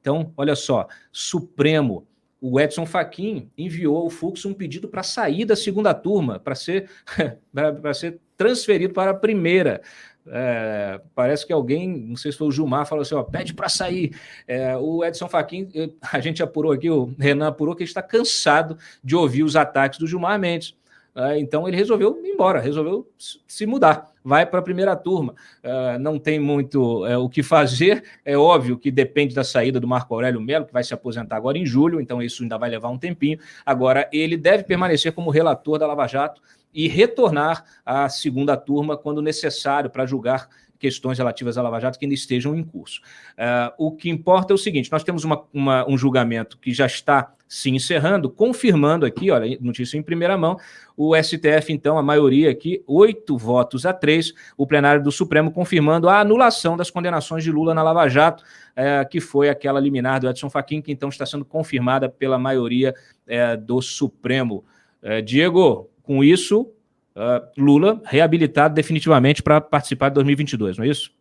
Então, olha só, Supremo, o Edson Fachin enviou ao Fux um pedido para sair da segunda turma, para ser, ser transferido para a primeira. Parece que alguém, não sei se foi o Gilmar, falou assim, pede para sair. O Edson Fachin, a gente apurou aqui, o Renan apurou que ele está cansado de ouvir os ataques do Gilmar Mendes. Então ele resolveu ir embora, resolveu se mudar, vai para a primeira turma. Não tem muito o que fazer, é óbvio que depende da saída do Marco Aurélio Mello, que vai se aposentar agora em julho, então isso ainda vai levar um tempinho. Agora, ele deve permanecer como relator da Lava Jato e retornar à segunda turma quando necessário para julgar questões relativas à Lava Jato que ainda estejam em curso. O que importa é o seguinte, nós temos um julgamento que já está se encerrando, confirmando aqui, olha, notícia em primeira mão, o STF, então, a maioria aqui, 8-3, o plenário do Supremo confirmando a anulação das condenações de Lula na Lava Jato, que foi aquela liminar do Edson Fachin, que então está sendo confirmada pela maioria do Supremo. Diego, com isso, Lula reabilitado definitivamente para participar de 2022, não é isso?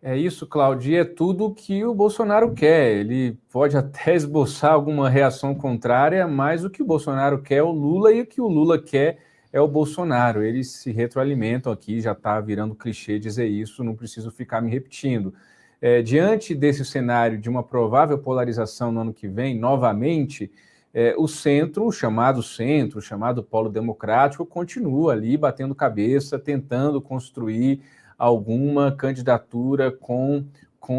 É isso, Claudio, é tudo que o Bolsonaro quer. Ele pode até esboçar alguma reação contrária, mas o que o Bolsonaro quer é o Lula e o que o Lula quer é o Bolsonaro. Eles se retroalimentam aqui, já está virando clichê dizer isso, não preciso ficar me repetindo. Diante desse cenário de uma provável polarização no ano que vem, novamente, o chamado Polo Democrático, continua ali batendo cabeça, tentando construir alguma candidatura com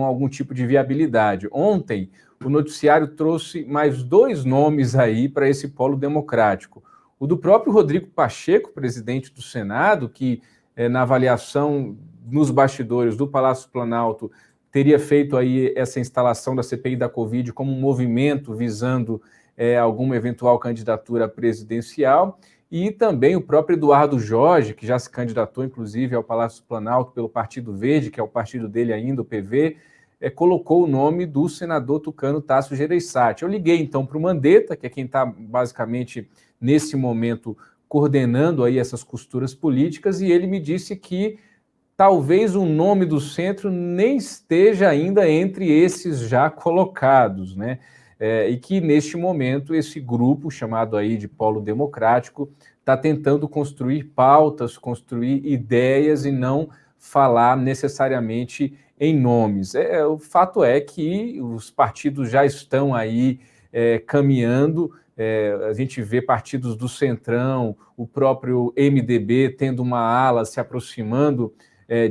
algum tipo de viabilidade. Ontem, o noticiário trouxe mais 2 nomes aí para esse polo democrático. O do próprio Rodrigo Pacheco, presidente do Senado, que na avaliação nos bastidores do Palácio Planalto teria feito aí essa instalação da CPI da Covid como um movimento visando alguma eventual candidatura presidencial, e também o próprio Eduardo Jorge, que já se candidatou, inclusive, ao Palácio Planalto pelo Partido Verde, que é o partido dele ainda, o PV, colocou o nome do senador tucano Tasso Gereissati. Eu liguei, então, para o Mandetta, que é quem está, basicamente, nesse momento, coordenando aí essas costuras políticas, e ele me disse que talvez o nome do centro nem esteja ainda entre esses já colocados, né? E que, neste momento, esse grupo, chamado aí de Polo Democrático, está tentando construir pautas, construir ideias e não falar necessariamente em nomes. O fato é que os partidos já estão aí caminhando, a gente vê partidos do Centrão, o próprio MDB tendo uma ala se aproximando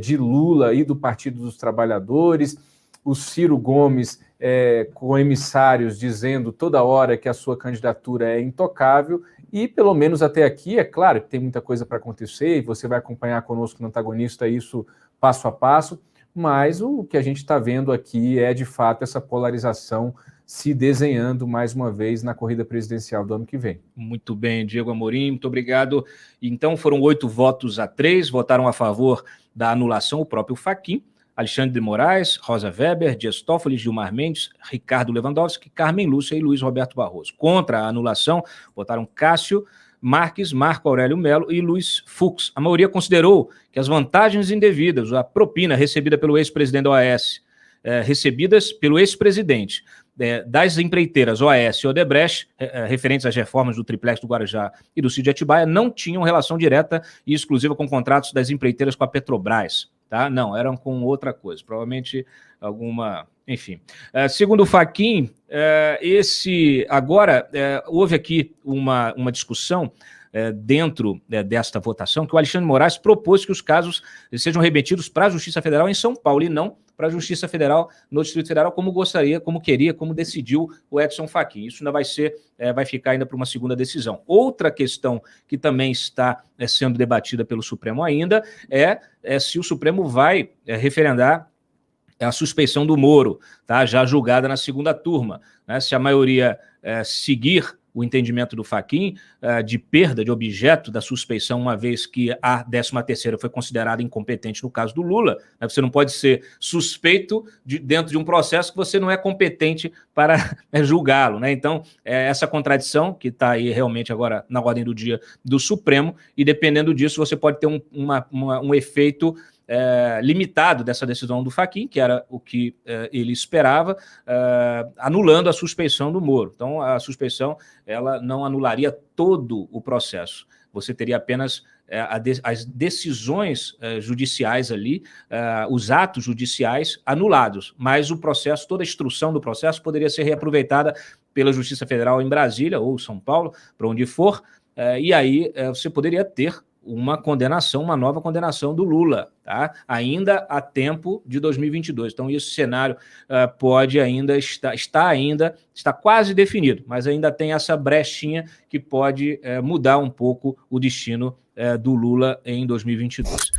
de Lula e do Partido dos Trabalhadores, o Ciro Gomes com emissários dizendo toda hora que a sua candidatura é intocável, e pelo menos até aqui, é claro que tem muita coisa para acontecer, e você vai acompanhar conosco no Antagonista isso passo a passo, mas o que a gente está vendo aqui é, de fato, essa polarização se desenhando mais uma vez na corrida presidencial do ano que vem. Muito bem, Diego Amorim, muito obrigado. Então foram 8-3, votaram a favor da anulação o próprio Fachin, Alexandre de Moraes, Rosa Weber, Dias Toffoli, Gilmar Mendes, Ricardo Lewandowski, Carmen Lúcia e Luiz Roberto Barroso. Contra a anulação, votaram Cássio Marques, Marco Aurélio Mello e Luiz Fux. A maioria considerou que as vantagens indevidas, a propina recebida pelo ex-presidente da OAS, recebidas pelo ex-presidente das empreiteiras OAS e Odebrecht, referentes às reformas do triplex do Guarujá e do Sítio de Atibaia, não tinham relação direta e exclusiva com contratos das empreiteiras com a Petrobras. Tá? Não, eram com outra coisa, provavelmente alguma, enfim. Segundo o Fachin, houve aqui uma discussão dentro desta votação, que o Alexandre de Moraes propôs que os casos sejam remetidos para a Justiça Federal em São Paulo e não para a Justiça Federal no Distrito Federal, como gostaria, como queria, como decidiu o Edson Fachin. Isso ainda vai ficar ainda para uma segunda decisão. Outra questão que também está sendo debatida pelo Supremo ainda é se o Supremo vai referendar a suspeição do Moro, tá? Já julgada na segunda turma, né? Se a maioria seguir o entendimento do Fachin de perda de objeto da suspeição, uma vez que a 13ª foi considerada incompetente no caso do Lula, né? Você não pode ser suspeito dentro de um processo que você não é competente para julgá-lo, né? Então, essa contradição que está aí realmente agora na ordem do dia do Supremo, e dependendo disso, você pode ter um efeito limitado dessa decisão do Fachin, que era o que ele esperava, anulando a suspeição do Moro. Então, a suspeição ela não anularia todo o processo. Você teria apenas as decisões judiciais ali, os atos judiciais anulados, mas o processo, toda a instrução do processo poderia ser reaproveitada pela Justiça Federal em Brasília ou São Paulo, para onde for, e aí você poderia ter uma condenação, uma nova condenação do Lula, tá? Ainda a tempo de 2022. Então, esse cenário pode ainda está quase definido, mas ainda tem essa brechinha que pode mudar um pouco o destino do Lula em 2022.